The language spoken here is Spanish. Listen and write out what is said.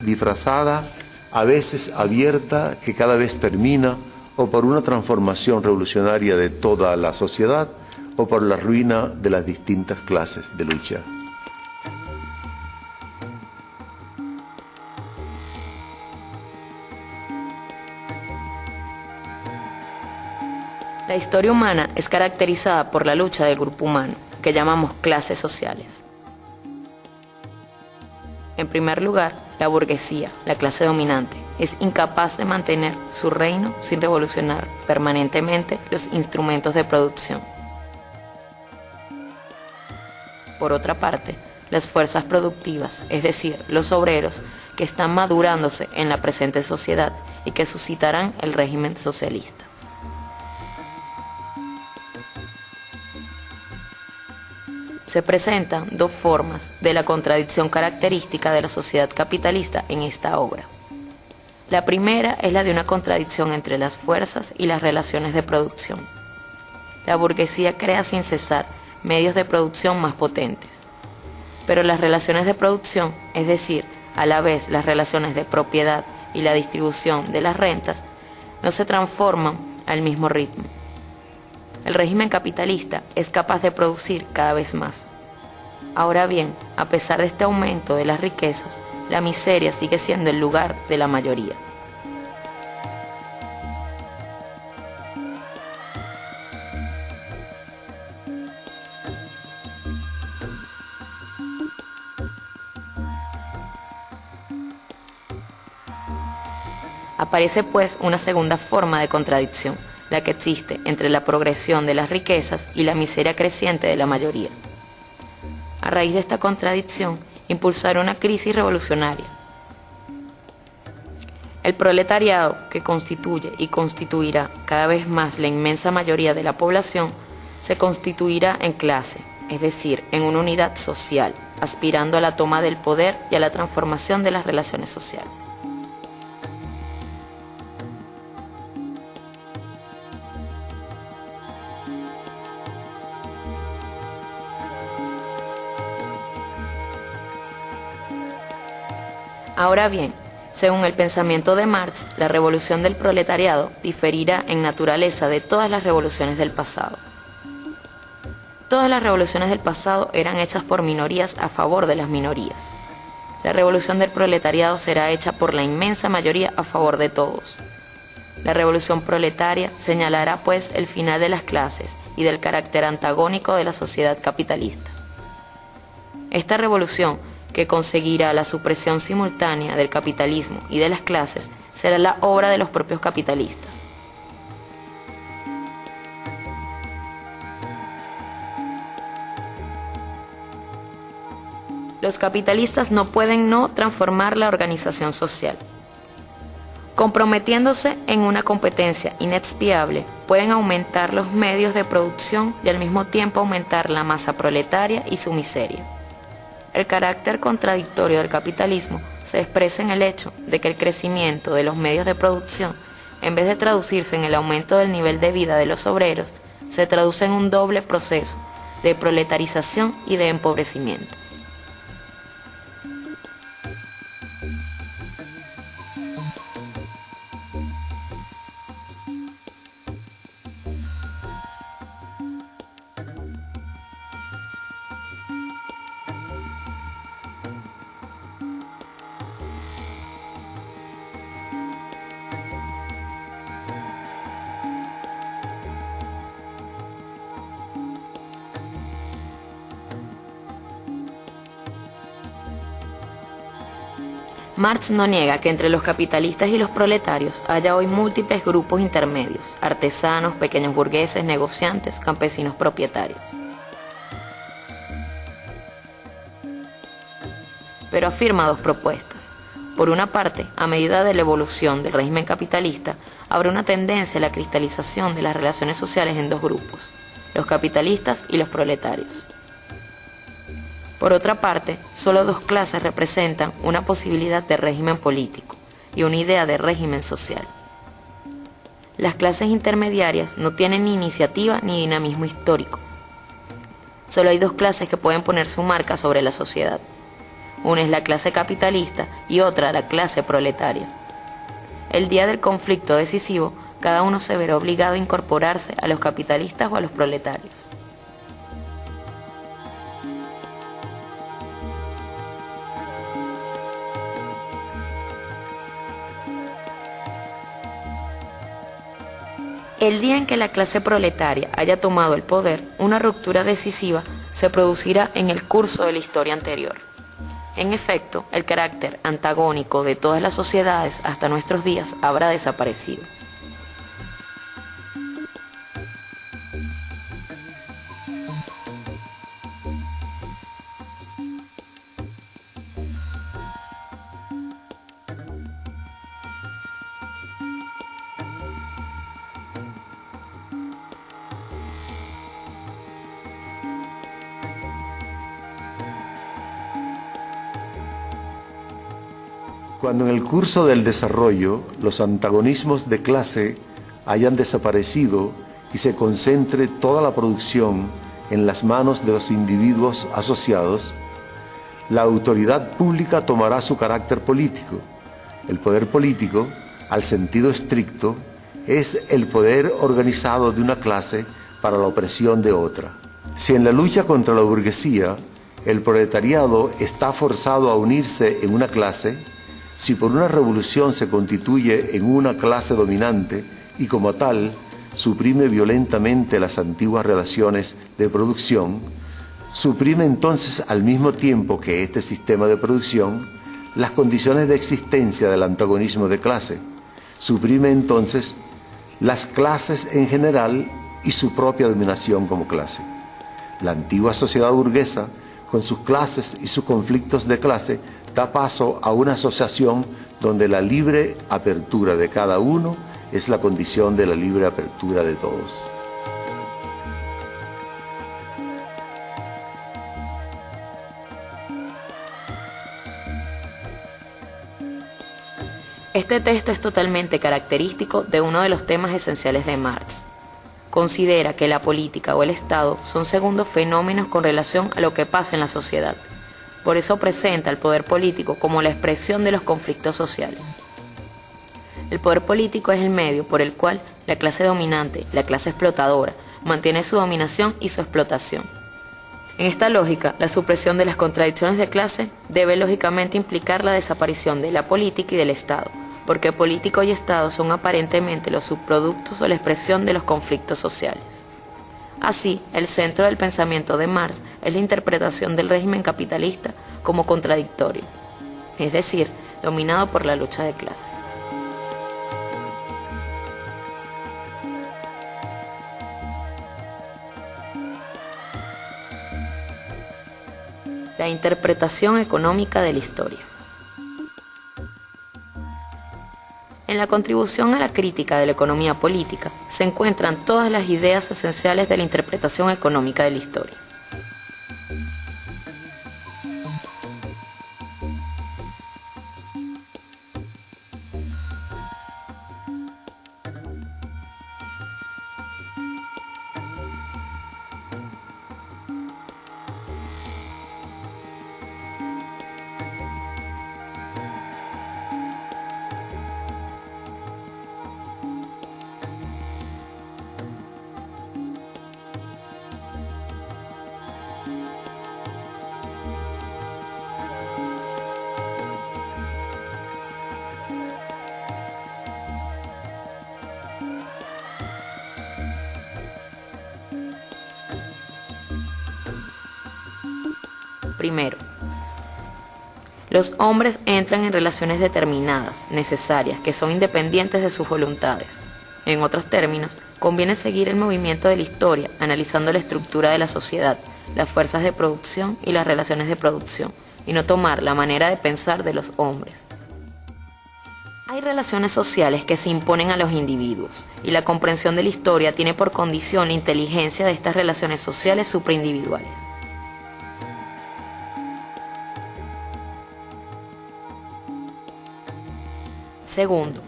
disfrazada, a veces abierta, que cada vez termina, o por una transformación revolucionaria de toda la sociedad, o por la ruina de las distintas clases de lucha. La historia humana es caracterizada por la lucha del grupo humano, que llamamos clases sociales. En primer lugar, la burguesía, la clase dominante, es incapaz de mantener su reino sin revolucionar permanentemente los instrumentos de producción. Por otra parte, las fuerzas productivas, es decir, los obreros, que están madurándose en la presente sociedad y que suscitarán el régimen socialista. Se presentan dos formas de la contradicción característica de la sociedad capitalista en esta obra. La primera es la de una contradicción entre las fuerzas y las relaciones de producción. La burguesía crea sin cesar medios de producción más potentes, pero las relaciones de producción, es decir, a la vez las relaciones de propiedad y la distribución de las rentas, no se transforman al mismo ritmo. El régimen capitalista es capaz de producir cada vez más. Ahora bien, a pesar de este aumento de las riquezas, la miseria sigue siendo el lugar de la mayoría. Aparece pues una segunda forma de contradicción, la que existe entre la progresión de las riquezas y la miseria creciente de la mayoría. A raíz de esta contradicción, impulsaron una crisis revolucionaria. El proletariado, que constituye y constituirá cada vez más la inmensa mayoría de la población, se constituirá en clase, es decir, en una unidad social, aspirando a la toma del poder y a la transformación de las relaciones sociales. Ahora bien, según el pensamiento de Marx, la revolución del proletariado diferirá en naturaleza de todas las revoluciones del pasado. Todas las revoluciones del pasado eran hechas por minorías a favor de las minorías. La revolución del proletariado será hecha por la inmensa mayoría a favor de todos. La revolución proletaria señalará pues el final de las clases y del carácter antagónico de la sociedad capitalista. Esta revolución, que conseguirá la supresión simultánea del capitalismo y de las clases, será la obra de los propios capitalistas. Los capitalistas no pueden no transformar la organización social. Comprometiéndose en una competencia inexpiable, pueden aumentar los medios de producción y al mismo tiempo aumentar la masa proletaria y su miseria. El carácter contradictorio del capitalismo se expresa en el hecho de que el crecimiento de los medios de producción, en vez de traducirse en el aumento del nivel de vida de los obreros, se traduce en un doble proceso de proletarización y de empobrecimiento. Marx no niega que entre los capitalistas y los proletarios haya hoy múltiples grupos intermedios, artesanos, pequeños burgueses, negociantes, campesinos propietarios. Pero afirma dos propuestas. Por una parte, a medida de la evolución del régimen capitalista, habrá una tendencia a la cristalización de las relaciones sociales en dos grupos, los capitalistas y los proletarios. Por otra parte, solo dos clases representan una posibilidad de régimen político y una idea de régimen social. Las clases intermediarias no tienen ni iniciativa ni dinamismo histórico. Solo hay dos clases que pueden poner su marca sobre la sociedad. Una es la clase capitalista y otra la clase proletaria. El día del conflicto decisivo, cada uno se verá obligado a incorporarse a los capitalistas o a los proletarios. El día en que la clase proletaria haya tomado el poder, una ruptura decisiva se producirá en el curso de la historia anterior. En efecto, el carácter antagónico de todas las sociedades hasta nuestros días habrá desaparecido. Cuando en el curso del desarrollo los antagonismos de clase hayan desaparecido y se concentre toda la producción en las manos de los individuos asociados, la autoridad pública tomará su carácter político. El poder político, al sentido estricto, es el poder organizado de una clase para la opresión de otra. Si en la lucha contra la burguesía el proletariado está forzado a unirse en una clase, si por una revolución se constituye en una clase dominante y como tal suprime violentamente las antiguas relaciones de producción, suprime entonces al mismo tiempo que este sistema de producción las condiciones de existencia del antagonismo de clase, suprime entonces las clases en general y su propia dominación como clase. La antigua sociedad burguesa, con sus clases y sus conflictos de clase, da paso a una asociación donde la libre apertura de cada uno es la condición de la libre apertura de todos. Este texto es totalmente característico de uno de los temas esenciales de Marx. Considera que la política o el Estado son segundos fenómenos con relación a lo que pasa en la sociedad. Por eso presenta al poder político como la expresión de los conflictos sociales. El poder político es el medio por el cual la clase dominante, la clase explotadora, mantiene su dominación y su explotación. En esta lógica, la supresión de las contradicciones de clase debe lógicamente implicar la desaparición de la política y del Estado, porque político y Estado son aparentemente los subproductos o la expresión de los conflictos sociales. Así, el centro del pensamiento de Marx es la interpretación del régimen capitalista como contradictorio, es decir, dominado por la lucha de clase. La interpretación económica de la historia. En la contribución a la crítica de la economía política se encuentran todas las ideas esenciales de la interpretación económica de la historia. Primero, los hombres entran en relaciones determinadas, necesarias, que son independientes de sus voluntades. En otros términos, conviene seguir el movimiento de la historia, analizando la estructura de la sociedad, las fuerzas de producción y las relaciones de producción, y no tomar la manera de pensar de los hombres. Hay relaciones sociales que se imponen a los individuos, y la comprensión de la historia tiene por condición la inteligencia de estas relaciones sociales supraindividuales. Segundo,